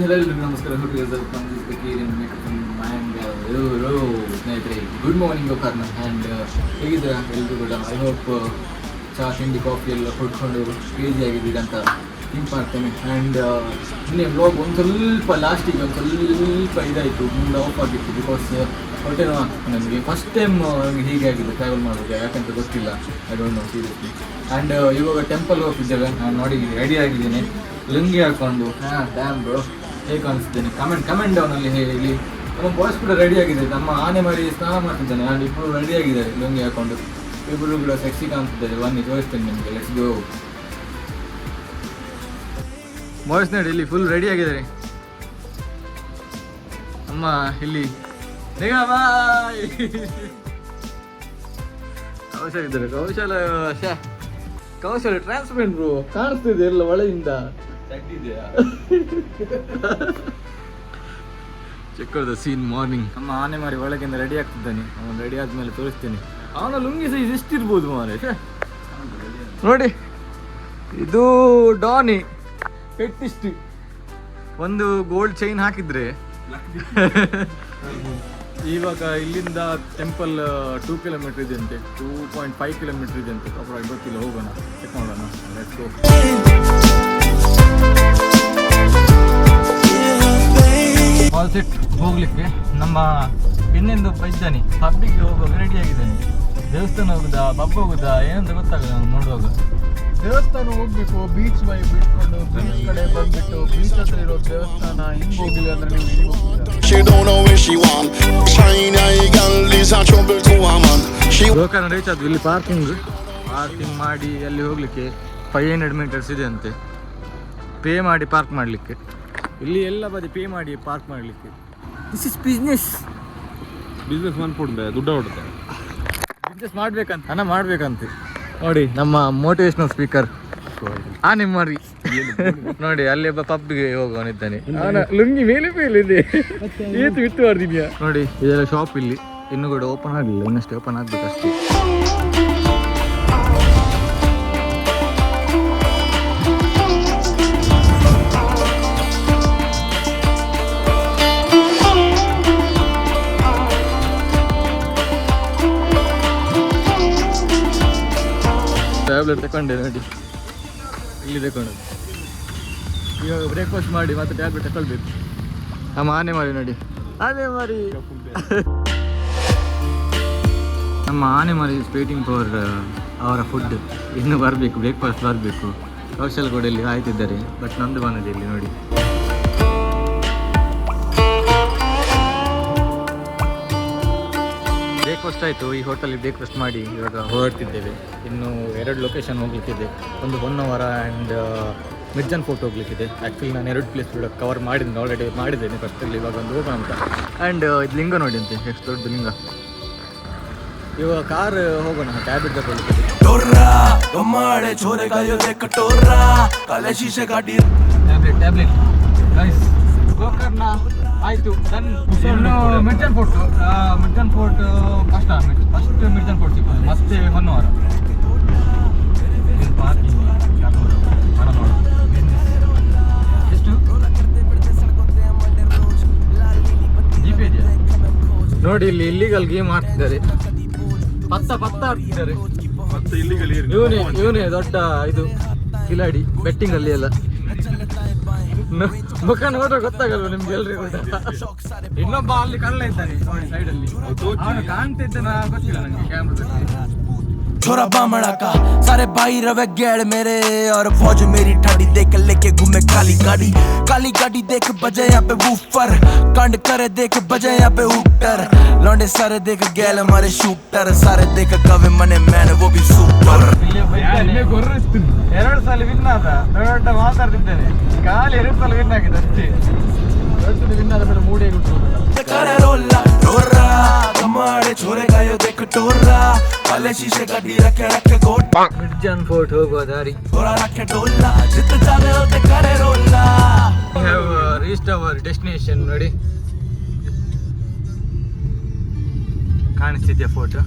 ಎಲ್ಲರಿಗೂ ನಮಸ್ಕಾರ. ಸ್ನೇಹಿತರೆ, ಗುಡ್ ಮಾರ್ನಿಂಗ್ ಗೋಕರ್ಣ. ಆ್ಯಂಡ್ ಹೇಗಿದ್ದೀರಾ ಎಲ್ಲರೂ ಕೂಡ? ಐ ಹೋಪ್ ಚಹಾ ತಿಂಡಿ ಕಾಫಿ ಎಲ್ಲ ಕೊಡ್ಕೊಂಡು ಕ್ರೇಜಿ ಆಗಿದ್ದೀರಿ ಅಂತ ಥಿಂಕ್ ಮಾಡ್ತೇನೆ. ಆ್ಯಂಡ್ ನಿನ್ನೆ ವ್ಲಾಗ್ ಲಾಸ್ಟಿಗೆ ಒಂದು ಸ್ವಲ್ಪ ಇದಾಯಿತು, ಮುಂದೆ ಆಫ್ ಆಗಿತ್ತು. ಬಿಕಾಸ್ ಹೊಟ್ಟೆ ನೋವು ಆಗ್ತದೆ ನನಗೆ. ಫಸ್ಟ್ ಟೈಮ್ ನನಗೆ ಹೀಗೆ ಆಗಿದೆ ಟ್ರಾವೆಲ್ ಮಾಡೋದು, ಯಾಕಂತ ಗೊತ್ತಿಲ್ಲ. I don't know seriously. And ಇವಾಗ ಟೆಂಪಲ್ ಹೋಗ್ತಿದ್ದೇವೆ. ನಾನು ನೋಡಿ ರೆಡಿ ಆಗಿದ್ದೀನಿ, ಲುಂಗಿ ಹಾಕ್ಕೊಂಡು. ಡ್ಯಾಮ್ ಬ್ರೋ, ಹೇಗೆ ಕಾಣಿಸ್ತಿದ್ದೇನೆ? ಕಮೆಂಟ್ ಡೌನಲ್ಲಿ ಹೇಳಿ. ನಮ್ಮ ಬಾಯ್ಸ್ ಕೂಡ ರೆಡಿ ಆಗಿದೆ. ನಮ್ಮ ಆನೆ ಮಾರಿ ಸ್ನಾನ ಮಾಡ್ತಿದ್ದಾನೆ. ನಾನು ಇಬ್ಬರು ರೆಡಿ ಆಗಿದ್ದಾರೆ ಲುಂಗಿ ಹಾಕ್ಕೊಂಡು. ಇಬ್ಬರು ಕೂಡ ಸೆಕ್ಸಿ ಕಾಣಿಸ್ತಿದ್ದಾರೆ. ಬನ್ನಿ ತೋರಿಸ್ತೇನೆ ನಿಮಗೆ. Let's go. ಬಾಯ್ಸ್ ನೋಡಿ ಇಲ್ಲಿ ಫುಲ್ ರೆಡಿ ಆಗಿದ್ದಾರೆ. ಅಮ್ಮ ಇಲ್ಲಿ ಕೌಶಲ್ ಇದ್ದಾರೆ. ಕೌಶಲ್ ಟ್ರಾನ್ಸ್ಪರೆಂಟ್ ಬ್ರೋ, ಕಾಣಿಸ್ತಿದೆ ಎಲ್ಲ ಒಳಗಿಂದ. Check the scene morning. ನಮ್ಮ ಆನೆ ಮಾರಿ ಒಳಗಿಂದ ರೆಡಿ ಆಗ್ತಿದ್ದಾನೆ. ಅವನು ರೆಡಿ ಆದ್ಮೇಲೆ ತೋರಿಸ್ತೀನಿ. ಅವನ ಲುಂಗಿ ಸೈಜ್ ಎಷ್ಟಿರ್ಬೋದು ಮಾರೆ ನೋಡಿ. ಇದು ಡಾನಿ ಪೆಟ್ಟಿಸ್ಟ್. ಒಂದು ಗೋಲ್ಡ್ ಚೈನ್ ಹಾಕಿದ್ರೆ ಇವಾಗ ಇಲ್ಲಿಂದ ಟೆಂಪಲ್ 2 ಕಿಲೋಮೀಟರ್ ಇದೆ ಅಂತೆ. 2.5 ಕಿಲೋಮೀಟರ್ ಇದೆ ಅಂತೆ. ಅಪ್ರಾಕ್ಟ್ ಗೊತ್ತಿಲ್ಲ, ಹೋಗೋಣ ಚೆಕ್ ಮಾಡೋಣ. Let's go. ಆಲ್ಸೆಟ್ ಹೋಗ್ಲಿಕ್ಕೆ ನಮ್ಮ ಇನ್ನೊಂದು ಇದ್ದಾನೆ. ಪಬ್ಬಿಗೆ ಹೋಗುವಾಗ ರೆಡಿ ಆಗಿದ್ದಾನೆ. ದೇವಸ್ಥಾನ ಹೋಗುದಾ ಪಬ್ ಹೋಗುದಾ ಏನಂತ ಗೊತ್ತಾಗಲ್ಲ ನಾವು ನೋಡುವಾಗ. ದೇವಸ್ಥಾನ ಹೋಗ್ಬೇಕು, ಬೀಚ್ ವೈಬ್ ಬಿಟ್ಕೊಂಡು ಬೀಚ್ ಕಡೆ ಬಂದ್ಬಿಟ್ಟು ಬೀಚ್ ಹತ್ರ ಇರೋ ದೇವಸ್ಥಾನ ಹಿಂಗ್ ಹೋಗಿಲ್ಲ ಅಂದ್ರೆ ನೀವು ಇಲ್ಲಿ ಹೋಗ್ತೀರಾ. ಗೋಕರ್ಣ ರೀಚ್ ಆದ್ವಿ. ಇಲ್ಲಿ ಪಾರ್ಕಿಂಗ್ ಮಾಡಿ ಅಲ್ಲಿ ಹೋಗ್ಲಿಕ್ಕೆ 500 ಮೀಟರ್ಸ್ ಇದೆ ಅಂತೆ. ಪೇ ಮಾಡಿ ಪಾರ್ಕ್ ಮಾಡಲಿಕ್ಕೆ. ಇಲ್ಲಿ ಎಲ್ಲ ಬದಿ ಪೇ ಮಾಡಿ ಪಾರ್ಕ್ ಮಾಡಲಿಕ್ಕೆ. ದಿಸ್ ಇಸ್ ಬಿಸ್ನೆಸ್ ಮಾಡ್ಕೊಂಡೆ ದುಡ್ಡು ಹೊಡುತ್ತೆ. ಬಿಸ್ನೆಸ್ ಮಾಡ್ಬೇಕಂತ ಹಣ ಮಾಡ್ಬೇಕಂತ ನೋಡಿ. ನಮ್ಮ ಮೋಟಿವೇಶನಲ್ ಸ್ಪೀಕರ್ ಆನೆ ಮಾರಿ ನೋಡಿ ಅಲ್ಲಿ ಪಬ್ಗೆ ಹೋಗೋನಿದ್ದಾನೆ. ಲುಂಗಿ ಮೇಲೆ ಇದೆ. ಏತು ಬಿತ್ತು ಮಾಡ್ತಿದ್ಯಾ ನೋಡಿ. ಇದೆಲ್ಲ ಶಾಪ್ ಇಲ್ಲಿ ಇನ್ನೂ ಕೂಡ ಓಪನ್ ಆಗಲಿಲ್ಲ, ಇನ್ನಷ್ಟೇ ಓಪನ್ ಆಗ್ಬೇಕಷ್ಟೇ. ಟ್ಯಾಬ್ಲೆಟ್ ತಗೊಂಡೆ ನೋಡಿ, ಇಲ್ಲಿ ತಗೊಂಡು. ಇವಾಗ ಬ್ರೇಕ್ಫಾಸ್ಟ್ ಮಾಡಿ ಮತ್ತೆ ಟ್ಯಾಬ್ಲೆಟ್ ತಗೊಳ್ಬೇಕು. ನಮ್ಮ ಆನೆ ಮಾರಿ ನೋಡಿ, ಆನೆ ಮಾರಿ. ನಮ್ಮ ಆನೆ ಮಾರಿ ಇಸ್ ವೇಟಿಂಗ್ ಫಾರ್ ಅವರ ಫುಡ್. ಇನ್ನೂ ಬರಬೇಕು, ಬ್ರೇಕ್ಫಾಸ್ಟ್ ಬರಬೇಕು. ಕೌಶಲ್ ಕೂಡ ಇಲ್ಲಿ ಆಯ್ತಿದ್ದಾರೆ. ಬಟ್ ನಂದು ಬಂದಿದೆ ಇಲ್ಲಿ ನೋಡಿ. ಬ್ರೇಕ್ಫಾಸ್ಟ್ ಆಯಿತು. ಈ ಹೋಟೆಲ್ ಬ್ರೇಕ್ಫಾಸ್ಟ್ ಮಾಡಿ ಇವಾಗ ಹೊರಡ್ತಿದ್ದೇವೆ. ಇನ್ನು 2 ಲೊಕೇಶನ್ ಹೋಗ್ಲಿಕ್ಕಿದೆ. ಒಂದು ಹೊನ್ನವರ ಆ್ಯಂಡ್ ಮಿರ್ಜಾನ್ ಫೋರ್ಟ್ ಹೋಗ್ಲಿಕ್ಕಿದೆ. ಆ್ಯಕ್ಚುಲಿ ನಾನು 2 ಪ್ಲೇಸ್ ಕೂಡ ಕವರ್ ಮಾಡಿದ್ದೀನಿ, ಆಲ್ರೆಡಿ ಮಾಡಿದ್ದೇನೆ ಫಸ್ಟಲ್ಲಿ. ಇವಾಗ ಒಂದು ಹೋಗೋಣ ಅಂತ. ಆ್ಯಂಡ್ ಇದು ಲಿಂಗ ನೋಡಿ ಅಂತೆ, ಎಷ್ಟು ದೊಡ್ಡ ಲಿಂಗ. ಇವಾಗ ಕಾರ್ ಹೋಗೋಣ, ಟ್ಯಾಬ್ಲೆಟ್ ತಗೊಳ್ಳಿಕ್ಕಿದೆ. Tablet nice. ಗೋಕರ್ಣ ಆಯಿತು, ಡನ್. ಇನ್ನು ಮಿರ್ಜಾನ್ ಫೋರ್ಟ್ ಕಷ್ಟ. ಫಸ್ಟ್ ಮಿರ್ಜಾನ್ ಫೋರ್ಟ್ ಸಿಗ್ತದೆ, ಮತ್ತೆ ಹೊನ್ನವರ. ಪಾರ್ಕಿಂಗ್ ಎಷ್ಟು ಜಿ ಪಿ ಇದೆಯಾ ನೋಡಿ. ಇಲ್ಲಿ ಇಲ್ಲಿಗಲ್ ಗೇಮ್ ಆಡ್ತಿದ್ದಾರೆ. ಪತ್ತ ಆಡ್ತಿದ್ದಾರೆ. ಇವನೇ ದೊಡ್ಡ ಇದು ಕಿಲಾಡಿ ಬೆಟ್ಟಿಂಗ್ ಅಲ್ಲಿ ಎಲ್ಲ. ಮುಖ ನೋಡ್ರೆ ಗೊತ್ತಾಗಲ್ವ ನಿಮ್ಗೆ ಎಲ್ರಿಗೂ. ಇನ್ನೊಬ್ಬ ಅಲ್ಲಿ ಕಳ್ಳ ಇದ್ದಾನೆ ನೋಡಿ ಸೈಡ್ ಅಲ್ಲಿ. ಅವನು ಕಾಣ್ತಿದ್ದಾನ ಗೊತ್ತಿಲ್ಲ ನನಗೆ ಕ್ಯಾಮ್ರಾದಲ್ಲಿ. छोरा बामड़ा का सारे भाई रवे गैड़ मेरे और फौज मेरी ठाड़ी देख लेके घूमे काली गाड़ी देख बजे यहाँ पे वूफर कांड करे देख बजे यहाँ पे हुक्टर लौंडे सारे देख गैल हमारे शूटर सारे देख कवे मने मैन वो भी सुपर. 2 ಸಲ ವಿನ್ ಆದ. ದೊಡ್ಡ ಮಾತಾಡ್ತಿದ್ದೇನೆ. ಖಾಲಿ 2 ಸಲ ವಿನ್ ಆಗಿದೆ ಅಷ್ಟೇ. ದೊಡ್ಡ ವಿನ್ ಆದ ಮೇಲೆ ಮೂಡೇ ಗುಟ್ಟು. ಮಿರ್ಜಾನ್ ಫೋರ್ಟ್ ಹೋಗುವ ದಾರಿ. ರೀಚ್ಡ್ ಅವರ್ ಡೆಸ್ಟಿನೇಷನ್ ನೋಡಿ. ಕಾಣಿಸ್ತಿದ್ಯಾ ಫೋಟೋ?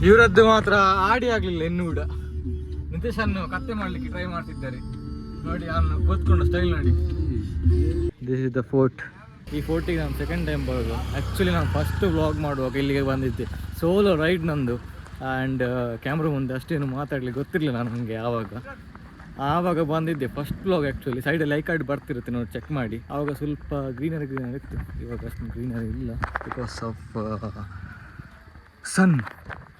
ಇವರದ್ದು ಮಾತ್ರ ಆಡಿ ಆಗ್ಲಿಲ್ಲ ಇನ್ನೂ ಕೂಡ. ನಿತೇಶ್ ಅನ್ನು ಕತ್ತೆ ಮಾಡ್ಲಿಕ್ಕೆ ಟ್ರೈ ಮಾಡ್ತಿದ್ದಾರೆ ನೋಡಿ, ಅವನು ಕೂತ್ಕೊಂಡು ಸ್ಟೈಲ್ ನೋಡಿ. This is the fort. ಈ ಫೋರ್ಟಿಗೆ ನಾನು ಸೆಕೆಂಡ್ ಟೈಮ್ ಬರೋದು. ಆ್ಯಕ್ಚುಲಿ ನಾನು ಫಸ್ಟ್ ವ್ಲಾಗ್ ಮಾಡುವಾಗ ಇಲ್ಲಿಗೆ ಬಂದಿದ್ದೆ, ಸೋಲೋ ರೈಡ್ ನಂದು. ಆ್ಯಂಡ್ ಕ್ಯಾಮ್ರಾ ಮುಂದೆ ಅಷ್ಟೇನು ಮಾತಾಡ್ಲಿಕ್ಕೆ ಗೊತ್ತಿರಲಿಲ್ಲ ನನಗೆ ಆವಾಗ ಬಂದಿದ್ದೆ ಫಸ್ಟ್ ವ್ಲಾಗ್. ಆ್ಯಕ್ಚುಲಿ ಸೈಡಲ್ಲಿ ಲೈಕ್ ಕಾರ್ಡ್ ಬರ್ತಿರುತ್ತೆ ನೋಡಿ, ಚೆಕ್ ಮಾಡಿ. ಆವಾಗ ಸ್ವಲ್ಪ ಗ್ರೀನರಿ ಇತ್ತು, ಇವಾಗ ಅಷ್ಟು ಗ್ರೀನರಿ ಇಲ್ಲ ಬಿಕಾಸ್ ಆಫ್ ಸನ್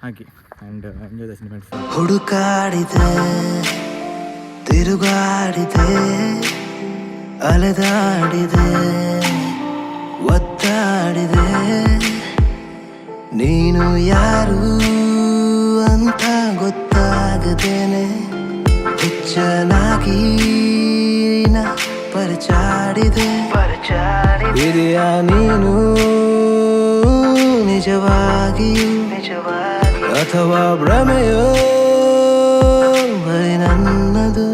ಹಾಗೆ. And enjoy the cinema. ಹುಡುಕಾಡಿದೆ, ತಿರುಗಾಡಿದೆ, ಅಲೆದಾಡಿದೆ, ಒತ್ತಾಡಿದೆ, ನೀನು ಯಾರು ಅಂತ ಗೊತ್ತಾಗದೇನೆ ಹುಚ್ಚನಾಗಿ ಪರಚಾಡಿದೆ. ಇದೆಯಾ ನೀನು ನಿಜವಾಗಿಯೂ ಅಥವಾ ಭ್ರಮೆಯೋ ಬರೀ ನನ್ನದು?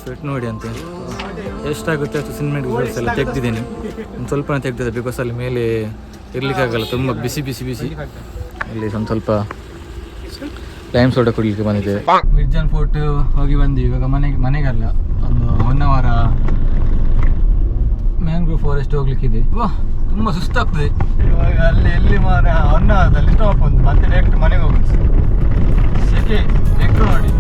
ಸ್ವೆಟ್ ನೋಡಿ ಅಂತ ಎಷ್ಟಾಗುತ್ತೆ ಅಷ್ಟು ಸಿನಿಮೆಟಿಕ್ ಎಲ್ಲ ತೆಗ್ದಿದ್ದೀನಿ. ಒಂದು ಸ್ವಲ್ಪ ತೆಗ್ದಿದೆ ಬಿಕಾಸ್ ಅಲ್ಲಿ ಮೇಲೆ ಇರ್ಲಿಕ್ಕಾಗಲ್ಲ, ತುಂಬ ಬಿಸಿ ಬಿಸಿ ಬಿಸಿ. ಇಲ್ಲಿ ಒಂದು ಸ್ವಲ್ಪ ಟೈಮ್ ಸೋಡಾ ಕುಡಿಲಿಕ್ಕೆ ಬಂದಿದೆ. ಮಿರ್ಜಾನ್ ಫೋರ್ಟ್ ಹೋಗಿ ಬಂದ್ವಿ. ಇವಾಗ ಮನೆಗಲ್ಲ, ಒಂದು 1 ಅವರ್ ಮ್ಯಾಂಗ್ರೋವ್ ಫಾರೆಸ್ಟ್ ಹೋಗ್ಲಿಕ್ಕಿದೆ. ತುಂಬ ಸುಸ್ತಾಗ್ತದೆ ಇವಾಗ. ಅಲ್ಲಿ ಎಲ್ಲಿ 1 ಅವರ್ದಲ್ಲಿ ಸ್ಟಾಪ್ ಒಂದು, ಮತ್ತೆ ಡೈರೆಕ್ಟ್ ಮನೆಗೆ ಹೋಗುತ್ತೆ. ಸೆಕೆ ಬೆಂಗ್ಳೂರು ನೋಡಿ.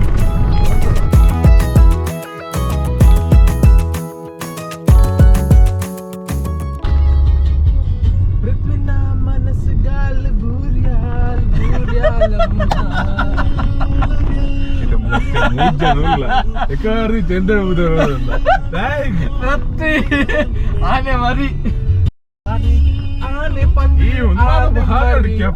ಆನೆ ಮರಿ ಆನೆ ಮರಿಗೆ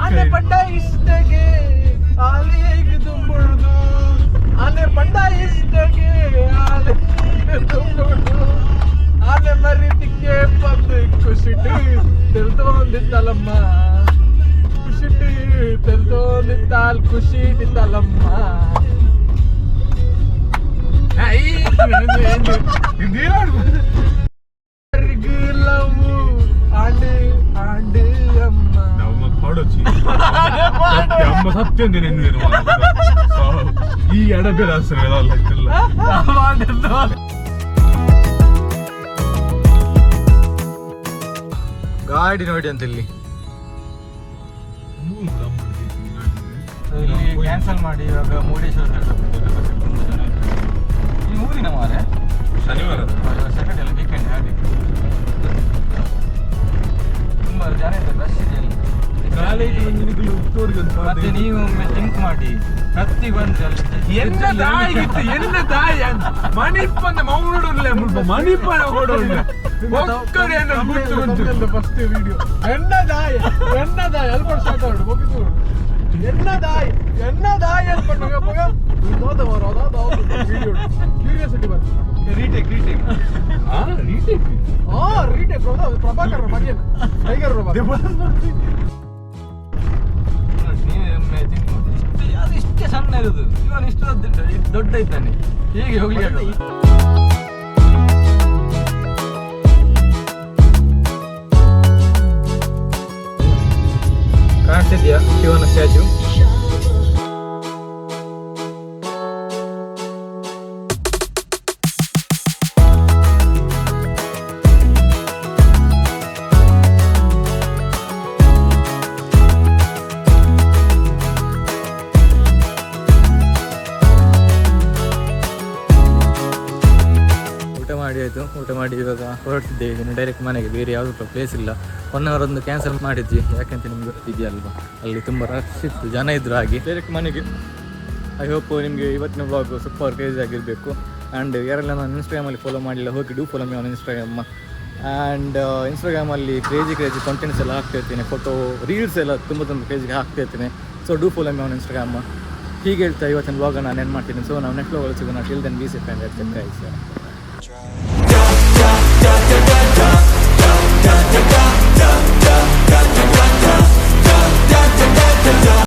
ಆನೆ ಪಂಡ ಇಷ್ಟಗೆ ಆಲಿಗೆ ತುಂಬುದು, ಆನೆ ಪಂಡ ಇಷ್ಟಗೆ ಆಲೆ ತುಂಬುದು, ಆನೆ ಮರಿ ತಿಕ್ಕೆ ಬಂದು ಖುಷಿಟ್ಟು ತೆಲ್ತೊಂದಿತ್ತಲಮ್ಮ, ಖುಷಿಟ್ಟು ತೆಲ್ತೊಂದಿತ್ತಾಲ್ ಖುಷಿ ಇತ್ತಲಮ್ಮ. ಆಂಡು ಅಮ್ಮ ಅಮ್ಮ ಸತ್ಯ ಈ ಎಡಬೇಡ ಗಾಡಿ ನೋಡಿ ಅಂತ ಇಲ್ಲಿ ಕ್ಯಾನ್ಸಲ್ ಮಾಡಿ ಇವಾಗ ಮುರುಡೇಶ್ವರ ಈ ಊರಿನ ಮಾರೆ ಶನಿವಾರ ಸೆಕೆಂಡ್ ಎಲ್ಲ ವೀಕೆಂಡ್ ಹಾಗೆ ತುಂಬ ಜನ ಇದ್ದಾರೆ, ರಶ್ ಇದೆ ಅಲ್ಲಿ. ಮತ್ತೆ ನೀವು ಥಿಂಕ್ ಮಾಡಿ ಕತ್ತಿ ಬಂದು என்ன தாயிட்டு என்ன தாய் மணிப்பந்த மௌனோடல மணிப்பன ஓடோடல ಒಕ್ಕರೆ என்ன ಗುತ್ತು ಗುತ್ತು ಫಸ್ಟ್ ವಿಡಿಯೋ என்ன தாய் ಅಲ್ಲಿ ಸ್ಟಾರ್ಟ್ ಮಾಡು ಮುಗಿತು. என்ன தாய் ಅಂತ ಪಣ್ಣಗ ಪಗ ನೋದ ಬರೋದ ವಿಡಿಯೋ ಕ್ಯೂರಿಯಾಸಿಟಿ ಬಂತು. ರೀಟೇಕ್ ಪ್ರಭಾಕರ್ ಮರಿಯಲ್ಲ ಟೈಗರ್ ಅದು ಇಷ್ಟೇ ಸಣ್ಣ ಇರೋದು, ಇವನು ಇಷ್ಟು ದೊಡ್ಡ ಇದ್ದಾನೆ, ಹೀಗೆ ಹೋಗ್ಲಿಕ್ಕೆ ಆಗಲ್ಲ. ಕಾಣ್ತಿದ್ಯಾ ಶಿವನ ಸ್ಟ್ಯಾಚ್ಯೂ? ಊಟ ಮಾಡಿ ಇವಾಗ ಹೊರಡ್ತಿದ್ದೇವೆ. ಇನ್ನು ಡೈರೆಕ್ಟ್ ಮನೆಗೆ, ಬೇರೆ ಯಾವುದೂ ಪ್ಲೇಸ್ ಇಲ್ಲ. 1 ಅವರ್ ಒಂದು ಕ್ಯಾನ್ಸಲ್ ಮಾಡಿದ್ವಿ, ಯಾಕಂತ ನಿಮ್ಗೆ ಗೊತ್ತಿದೆಯಲ್ವಾ, ಅಲ್ಲಿ ತುಂಬ ರಶ್ ಇತ್ತು, ಜನ ಇದ್ರು, ಹಾಗೆ ಡೈರೆಕ್ಟ್ ಮನೆಗೆ. ಐ ಹೋಪ್ ನಿಮಗೆ ಇವತ್ತಿನ ವ್ಲಾಗ್ ಸೂಪರ್ ಕ್ರೇಜಿ ಆಗಿರಬೇಕು. ಆ್ಯಂಡ್ ಯಾರೆಲ್ಲ ನಾನು ಇನ್ಸ್ಟಾಗ್ರಾಮಲ್ಲಿ ಫಾಲೋ ಮಾಡಿಲ್ಲ, ಹೋಗಿ do follow me on Instagram. And ಇನ್ಸ್ಟಾಗ್ರಾಮಲ್ಲಿ ಕ್ರೇಜಿ ಕಂಟೆಂಟ್ಸ್ ಎಲ್ಲ ಹಾಕ್ತಿರ್ತೀನಿ, ಫೋಟೋ ರೀಲ್ಸ್ ಎಲ್ಲ ತುಂಬ ಕ್ರೇಜಿಗೆ ಹಾಕ್ತಿರ್ತೀನಿ. So do follow me on Instagram. ಹೀಗೆ ಹೇಳ್ತಾ ಇವತ್ತಿನ ವ್ಲಾಗನ್ನು ನಾನು ಏನು ಮಾಡ್ತೀನಿ. ಸೊ ನಾವು ನೆಕ್ಸ್ಟ್ ವ್ಲಾಗಲ್ಲಿ ಸಿಗೋಣ. Till then be safe and et cetera.